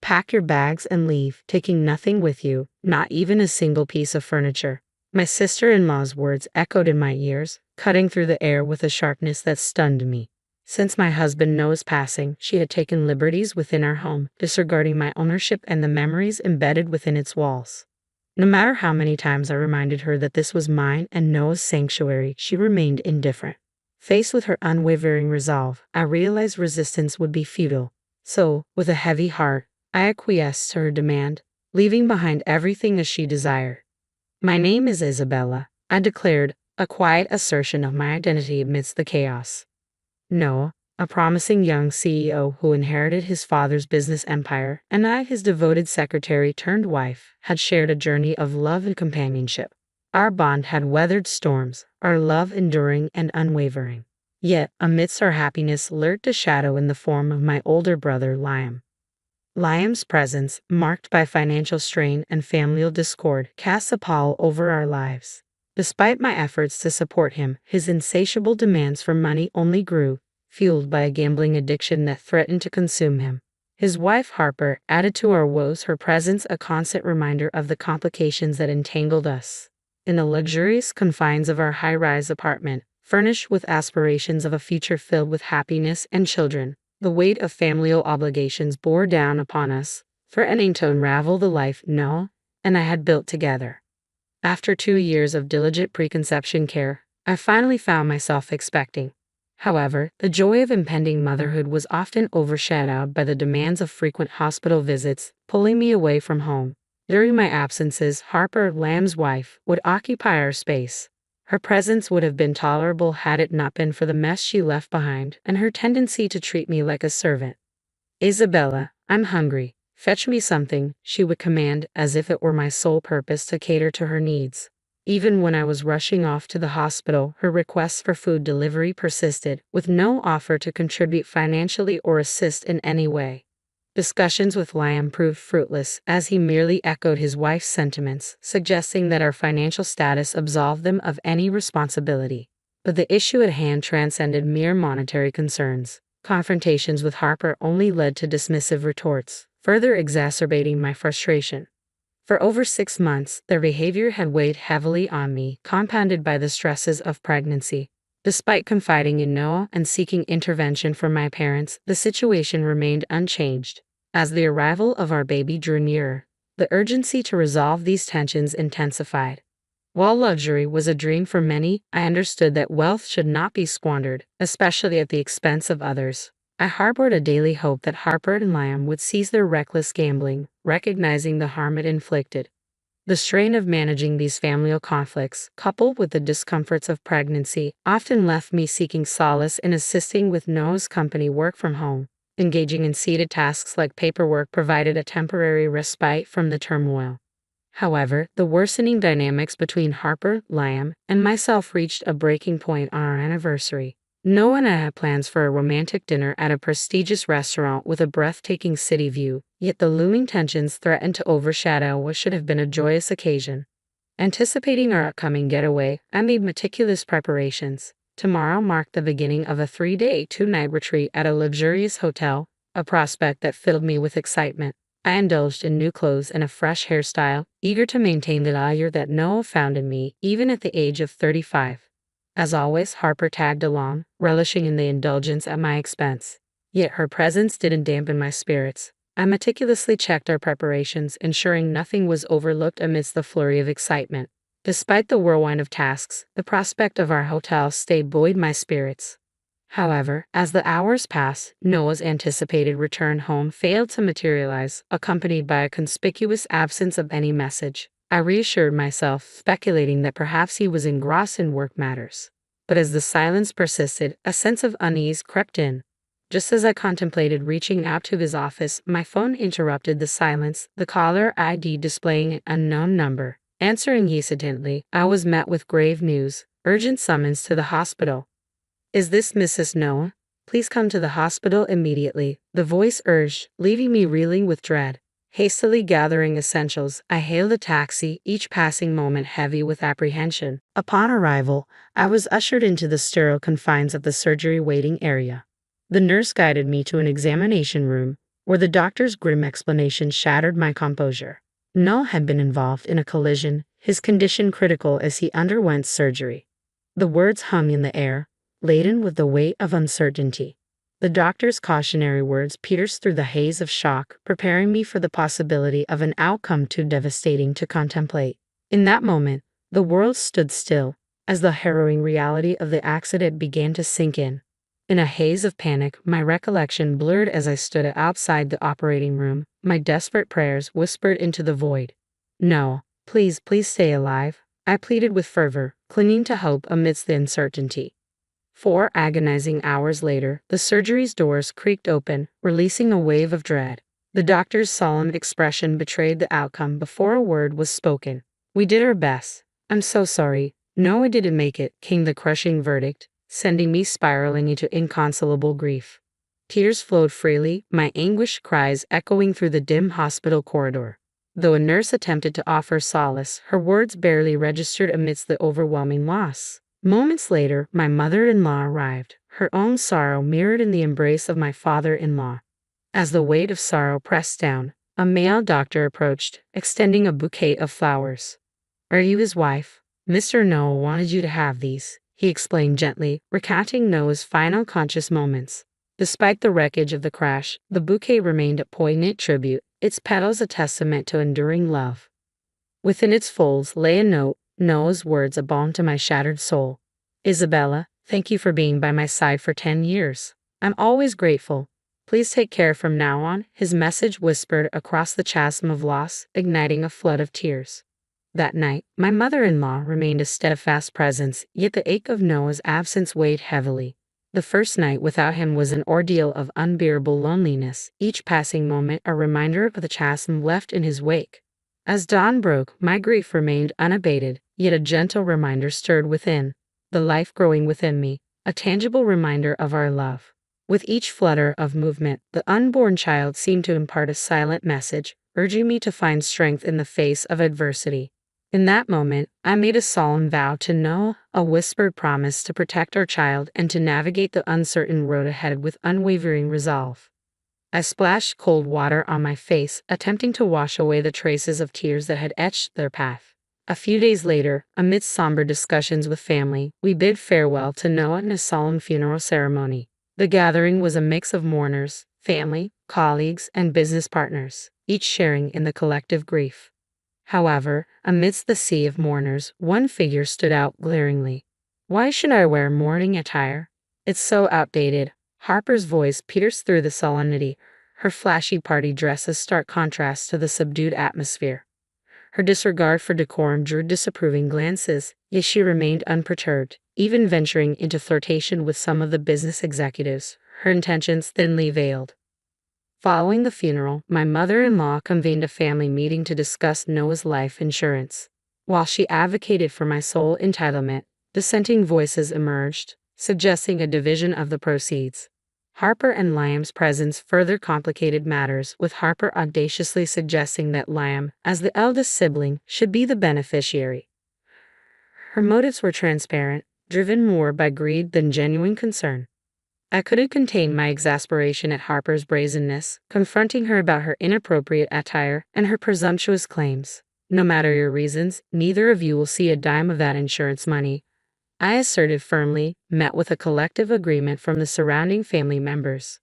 Pack your bags and leave, taking nothing with you, not even a single piece of furniture. My sister-in-law's words echoed in my ears, cutting through the air with a sharpness that stunned me. Since my husband Noah's passing, she had taken liberties within our home, disregarding my ownership and the memories embedded within its walls. No matter how many times I reminded her that this was mine and Noah's sanctuary, she remained indifferent. Faced with her unwavering resolve, I realized resistance would be futile. So, with a heavy heart, I acquiesced to her demand, leaving behind everything as she desired. "My name is Isabella," I declared, a quiet assertion of my identity amidst the chaos. Noah, a promising young CEO who inherited his father's business empire, and I, his devoted secretary turned wife, had shared a journey of love and companionship. Our bond had weathered storms, our love enduring and unwavering. Yet, amidst our happiness lurked a shadow in the form of my older brother, Liam. Liam's presence, marked by financial strain and familial discord, cast a pall over our lives. Despite my efforts to support him, his insatiable demands for money only grew, fueled by a gambling addiction that threatened to consume him. His wife Harper added to our woes, her presence a constant reminder of the complications that entangled us. In the luxurious confines of our high-rise apartment, furnished with aspirations of a future filled with happiness and children, the weight of familial obligations bore down upon us, threatening to unravel the life Noah and I had built together. After 2 years of diligent preconception care, I finally found myself expecting. However, the joy of impending motherhood was often overshadowed by the demands of frequent hospital visits, pulling me away from home. During my absences, Harper, Lamb's wife, would occupy our space. Her presence would have been tolerable had it not been for the mess she left behind and her tendency to treat me like a servant. "Isabella, I'm hungry. Fetch me something," she would command, as if it were my sole purpose to cater to her needs. Even when I was rushing off to the hospital, her requests for food delivery persisted, with no offer to contribute financially or assist in any way. Discussions with Liam proved fruitless, as he merely echoed his wife's sentiments, suggesting that our financial status absolved them of any responsibility. But the issue at hand transcended mere monetary concerns. Confrontations with Harper only led to dismissive retorts, further exacerbating my frustration. For over 6 months, their behavior had weighed heavily on me, compounded by the stresses of pregnancy. Despite confiding in Noah and seeking intervention from my parents, the situation remained unchanged. As the arrival of our baby drew nearer, the urgency to resolve these tensions intensified. While luxury was a dream for many, I understood that wealth should not be squandered, especially at the expense of others. I harbored a daily hope that Harper and Liam would cease their reckless gambling, recognizing the harm it inflicted. The strain of managing these familial conflicts, coupled with the discomforts of pregnancy, often left me seeking solace in assisting with Noah's company work from home. Engaging in seated tasks like paperwork provided a temporary respite from the turmoil. However, the worsening dynamics between Harper, Liam, and myself reached a breaking point on our anniversary. Noah and I had plans for a romantic dinner at a prestigious restaurant with a breathtaking city view, yet the looming tensions threatened to overshadow what should have been a joyous occasion. Anticipating our upcoming getaway, I made meticulous preparations. Tomorrow marked the beginning of a 3-day, 2-night retreat at a luxurious hotel, a prospect that filled me with excitement. I indulged in new clothes and a fresh hairstyle, eager to maintain the allure that Noah found in me, even at the age of 35. As always, Harper tagged along, relishing in the indulgence at my expense. Yet her presence didn't dampen my spirits. I meticulously checked our preparations, ensuring nothing was overlooked amidst the flurry of excitement. Despite the whirlwind of tasks, the prospect of our hotel stay buoyed my spirits. However, as the hours passed, Noah's anticipated return home failed to materialize, accompanied by a conspicuous absence of any message. I reassured myself, speculating that perhaps he was engrossed in work matters. But as the silence persisted, a sense of unease crept in. Just as I contemplated reaching out to his office, my phone interrupted the silence, the caller ID displaying an unknown number. Answering hesitantly, I was met with grave news: urgent summons to the hospital. "Is this Mrs. Noah? Please come to the hospital immediately," the voice urged, leaving me reeling with dread. Hastily gathering essentials, I hailed a taxi, each passing moment heavy with apprehension. Upon arrival, I was ushered into the sterile confines of the surgery waiting area. The nurse guided me to an examination room, where the doctor's grim explanation shattered my composure. Noah had been involved in a collision, his condition critical as he underwent surgery. The words hung in the air, laden with the weight of uncertainty. The doctor's cautionary words pierced through the haze of shock, preparing me for the possibility of an outcome too devastating to contemplate. In that moment, the world stood still, as the harrowing reality of the accident began to sink in. In a haze of panic, my recollection blurred as I stood outside the operating room, my desperate prayers whispered into the void. "No, please, please stay alive," I pleaded with fervor, clinging to hope amidst the uncertainty. 4 agonizing hours later, the surgery's doors creaked open, releasing a wave of dread. The doctor's solemn expression betrayed the outcome before a word was spoken. "We did our best. I'm so sorry. No, I didn't make it," came the crushing verdict, sending me spiraling into inconsolable grief. Tears flowed freely, my anguished cries echoing through the dim hospital corridor. Though a nurse attempted to offer solace, her words barely registered amidst the overwhelming loss. Moments later, my mother-in-law arrived, her own sorrow mirrored in the embrace of my father-in-law. As the weight of sorrow pressed down, a male doctor approached, extending a bouquet of flowers. "Are you his wife? Mr. Noah wanted you to have these," he explained gently, recounting Noah's final conscious moments. Despite the wreckage of the crash, the bouquet remained a poignant tribute, its petals a testament to enduring love. Within its folds lay a note, Noah's words a balm to my shattered soul. "Isabella, thank you for being by my side for 10 years. I'm always grateful. Please take care from now on," his message whispered across the chasm of loss, igniting a flood of tears. That night, my mother-in-law remained a steadfast presence, yet the ache of Noah's absence weighed heavily. The first night without him was an ordeal of unbearable loneliness, each passing moment a reminder of the chasm left in his wake. As dawn broke, my grief remained unabated, yet a gentle reminder stirred within, the life growing within me, a tangible reminder of our love. With each flutter of movement, the unborn child seemed to impart a silent message, urging me to find strength in the face of adversity. In that moment, I made a solemn vow to Noah, a whispered promise to protect our child and to navigate the uncertain road ahead with unwavering resolve. I splashed cold water on my face, attempting to wash away the traces of tears that had etched their path. A few days later, amidst somber discussions with family, we bid farewell to Noah in a solemn funeral ceremony. The gathering was a mix of mourners, family, colleagues, and business partners, each sharing in the collective grief. However, amidst the sea of mourners, one figure stood out glaringly. "Why should I wear mourning attire? It's so outdated." Harper's voice pierced through the solemnity, her flashy party dress a stark contrast to the subdued atmosphere. Her disregard for decorum drew disapproving glances, yet she remained unperturbed, even venturing into flirtation with some of the business executives, her intentions thinly veiled. Following the funeral, my mother-in-law convened a family meeting to discuss Noah's life insurance. While she advocated for my sole entitlement, dissenting voices emerged, suggesting a division of the proceeds. Harper and Liam's presence further complicated matters, with Harper audaciously suggesting that Liam, as the eldest sibling, should be the beneficiary. Her motives were transparent, driven more by greed than genuine concern. I couldn't contain my exasperation at Harper's brazenness, confronting her about her inappropriate attire and her presumptuous claims. "No matter your reasons, neither of you will see a dime of that insurance money," I asserted firmly, met with a collective agreement from the surrounding family members.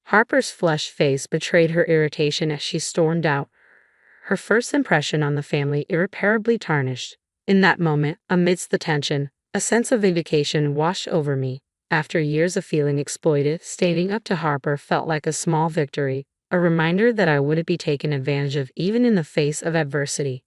Harper's flushed face betrayed her irritation as she stormed out, her first impression on the family irreparably tarnished. In that moment, amidst the tension, a sense of vindication washed over me. After years of feeling exploited, standing up to Harper felt like a small victory, a reminder that I wouldn't be taken advantage of even in the face of adversity.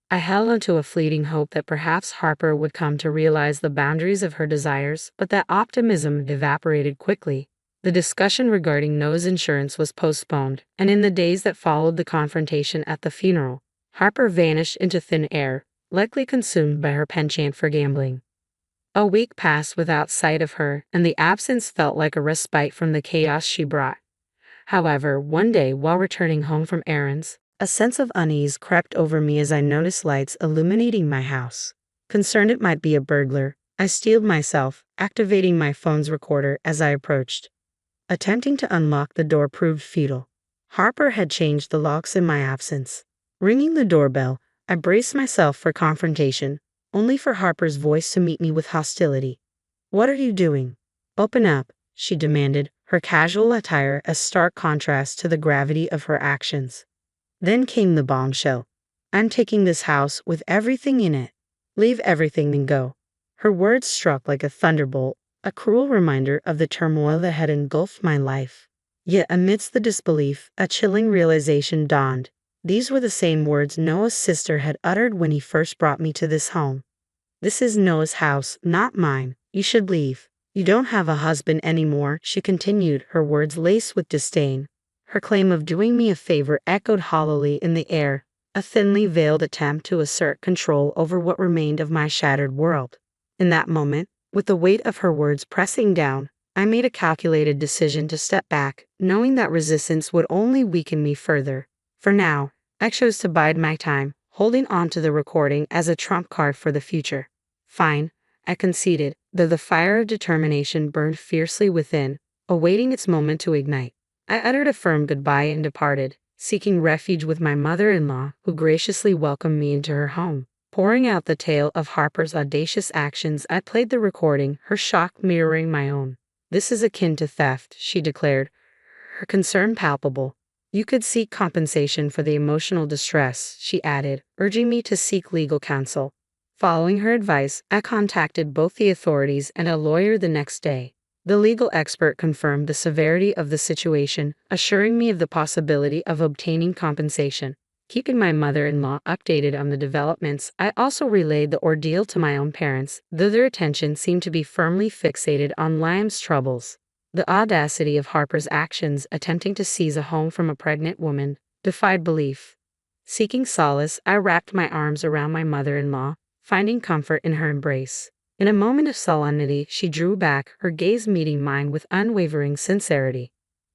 I held onto a fleeting hope that perhaps Harper would come to realize the boundaries of her desires, but that optimism evaporated quickly. The discussion regarding Noah's insurance was postponed, and in the days that followed the confrontation at the funeral, Harper vanished into thin air, likely consumed by her penchant for gambling. A week passed without sight of her, and the absence felt like a respite from the chaos she brought. However, one day while returning home from errands, a sense of unease crept over me as I noticed lights illuminating my house. Concerned it might be a burglar, I steeled myself, activating my phone's recorder as I approached. Attempting to unlock the door proved futile. Harper had changed the locks in my absence. Ringing the doorbell, I braced myself for confrontation, only for Harper's voice to meet me with hostility. "What are you doing? Open up," she demanded, her casual attire a stark contrast to the gravity of her actions. Then came the bombshell. "I'm taking this house with everything in it. Leave everything and go." Her words struck like a thunderbolt, a cruel reminder of the turmoil that had engulfed my life. Yet amidst the disbelief, a chilling realization dawned. These were the same words Noah's sister had uttered when he first brought me to this home. "This is Noah's house, not mine. You should leave. You don't have a husband anymore," she continued, her words laced with disdain. Her claim of doing me a favor echoed hollowly in the air, a thinly veiled attempt to assert control over what remained of my shattered world. In that moment, with the weight of her words pressing down, I made a calculated decision to step back, knowing that resistance would only weaken me further. For now, I chose to bide my time, holding on to the recording as a trump card for the future. "Fine," I conceded, though the fire of determination burned fiercely within, awaiting its moment to ignite. I uttered a firm goodbye and departed, seeking refuge with my mother-in-law, who graciously welcomed me into her home. Pouring out the tale of Harper's audacious actions, I played the recording, her shock mirroring my own. "This is akin to theft," she declared, her concern palpable. "You could seek compensation for the emotional distress," she added, urging me to seek legal counsel. Following her advice, I contacted both the authorities and a lawyer the next day. The legal expert confirmed the severity of the situation, assuring me of the possibility of obtaining compensation. Keeping my mother-in-law updated on the developments, I also relayed the ordeal to my own parents, though their attention seemed to be firmly fixated on Liam's troubles. The audacity of Harper's actions, attempting to seize a home from a pregnant woman, defied belief. Seeking solace, I wrapped my arms around my mother-in-law, finding comfort in her embrace. In a moment of solemnity, she drew back, her gaze meeting mine with unwavering sincerity.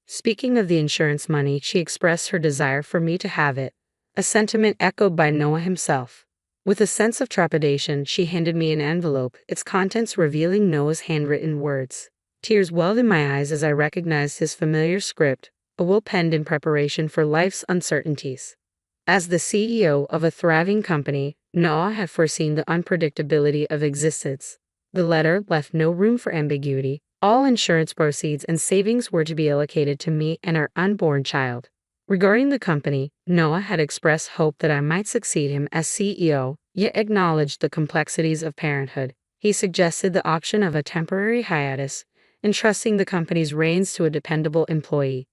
Speaking of the insurance money, she expressed her desire for me to have it, a sentiment echoed by Noah himself. With a sense of trepidation, she handed me an envelope, its contents revealing Noah's handwritten words. Tears welled in my eyes as I recognized his familiar script, a will penned in preparation for life's uncertainties. As the CEO of a thriving company, Noah had foreseen the unpredictability of existence. The letter left no room for ambiguity. All insurance proceeds and savings were to be allocated to me and our unborn child. Regarding the company, Noah had expressed hope that I might succeed him as CEO, yet acknowledged the complexities of parenthood. He suggested the option of a temporary hiatus, entrusting the company's reins to a dependable employee.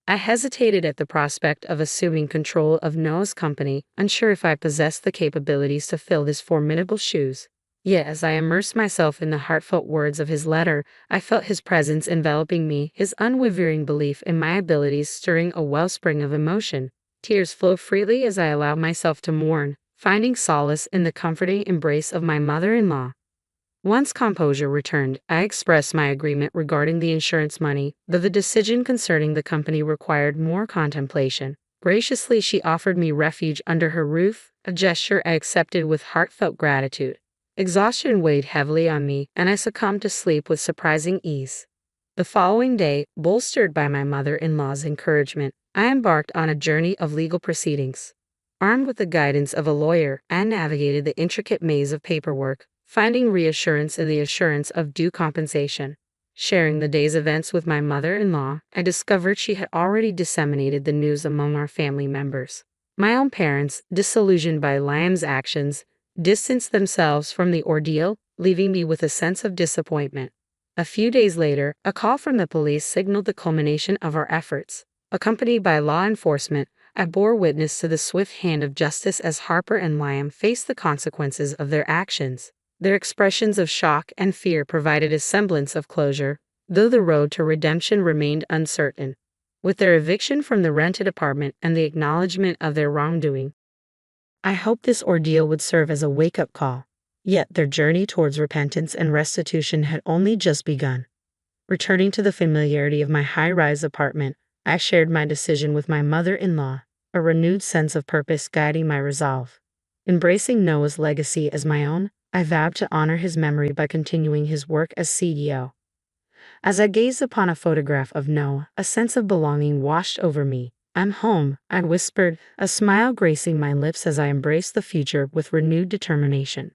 I hesitated at the prospect of assuming control of Noah's company, unsure if I possessed the capabilities to fill his formidable shoes. Yet as I immersed myself in the heartfelt words of his letter, I felt his presence enveloping me, his unwavering belief in my abilities stirring a wellspring of emotion. Tears flowed freely as I allowed myself to mourn, finding solace in the comforting embrace of my mother-in-law. Once composure returned, I expressed my agreement regarding the insurance money, though the decision concerning the company required more contemplation. Graciously, she offered me refuge under her roof, a gesture I accepted with heartfelt gratitude. Exhaustion weighed heavily on me, and I succumbed to sleep with surprising ease. The following day, bolstered by my mother-in-law's encouragement, I embarked on a journey of legal proceedings. Armed with the guidance of a lawyer, I navigated the intricate maze of paperwork, finding reassurance in the assurance of due compensation. Sharing the day's events with my mother-in-law, I discovered she had already disseminated the news among our family members. My own parents, disillusioned by Liam's actions, distanced themselves from the ordeal, leaving me with a sense of disappointment. A few days later, a call from the police signaled the culmination of our efforts. Accompanied by law enforcement, I bore witness to the swift hand of justice as Harper and Liam faced the consequences of their actions. Their expressions of shock and fear provided a semblance of closure, though the road to redemption remained uncertain. With their eviction from the rented apartment and the acknowledgement of their wrongdoing, I hoped this ordeal would serve as a wake-up call. Yet their journey towards repentance and restitution had only just begun. Returning to the familiarity of my high-rise apartment, I shared my decision with my mother-in-law, a renewed sense of purpose guiding my resolve. Embracing Noah's legacy as my own, I vowed to honor his memory by continuing his work as CEO. As I gazed upon a photograph of Noah, a sense of belonging washed over me. I'm home, I whispered, a smile gracing my lips as I embraced the future with renewed determination.